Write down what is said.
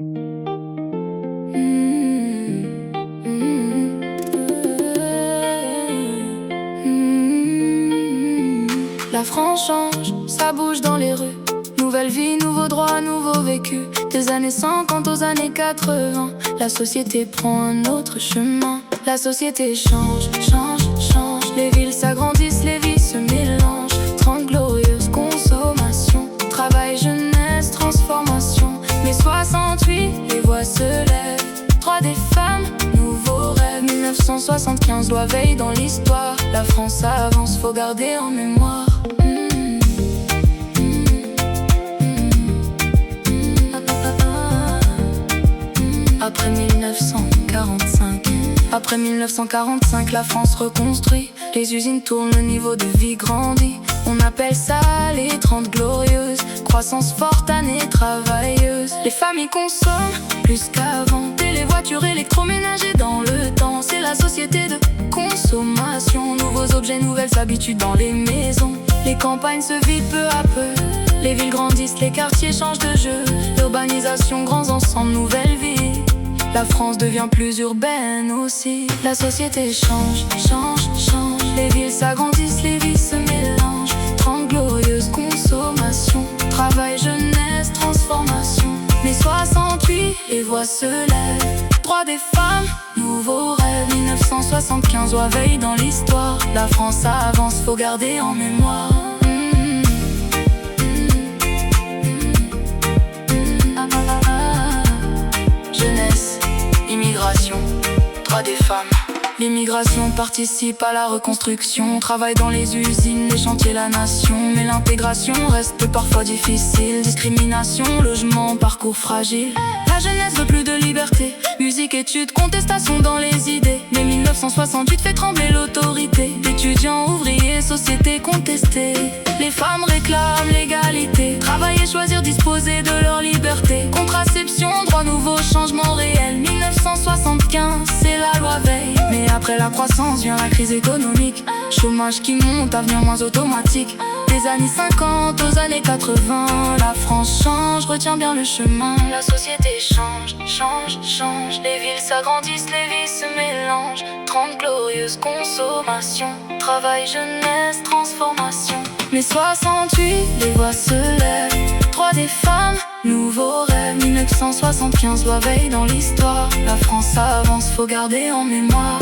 La France change, ça bouge dans les rues. Nouvelle vie, nouveaux droits, nouveau vécu. Des années 50 aux années 80, la société prend un autre chemin. La société change, change, change. Les villes s'agrandissent, les vies se mélangent. 30 glorieuses consommation, travail, jeunesse, transformation. Mais 68, les voix se lèvent. Droits des femmes, nouveaux rêves. 1975, loi veille dans l'histoire. La France avance, faut garder en mémoire. Après 1945, après 1945, la France reconstruit. Les usines tournent, le niveau de vie grandit. On appelle ça les 30 glorieuses. Croissance forte, année travailleuse. Les familles consomment plus qu'avant. Télévoitures, électroménager dans le temps. C'est la société de consommation. Nouveaux objets, nouvelles habitudes dans les maisons. Les campagnes se vident peu à peu. Les villes grandissent, les quartiers changent de jeu. Urbanisation, grands ensembles, nouvelle vie. La France devient plus urbaine aussi. La société change, change, change. Les villes s'agrandissent, les vies se mélangent. 30 glorieuses consommation, travail, jeunesse, transformation. Mais 68, les voix se lèvent. Droits des femmes, nouveaux rêves. 1975, loi veille dans l'histoire. La France avance, faut garder en mémoire. Jeunesse, immigration, droits des femmes. L'immigration participe à la reconstruction. Travail dans les usines, les chantiers, la nation. Mais l'intégration reste parfois difficile. Discrimination, logement, parcours fragile. La jeunesse veut plus de liberté. Musique, études, contestation dans les idées. Mais 1968 fait trembler l'autorité. Étudiants, ouvriers, société contestée. Les femmes réclament l'égalité. Travailler, choisir, disposer de leur liberté. Contraception, droit nouveau, changement réel. 1975, c'est la loi veille. Mais après la croissance vient la crise économique. Chômage qui monte, avenir moins automatique. Des années 50 aux années 80, la France change, retiens bien le chemin. La société change, change, change. Les villes s'agrandissent, les vies se mélangent. 30 glorieuses consommations, travail, jeunesse, transformation. Mais 68, les voix se lèvent. Droits des femmes, nouveaux rêves. 1975, loi veille dans l'histoire. La France avance, faut garder en mémoire.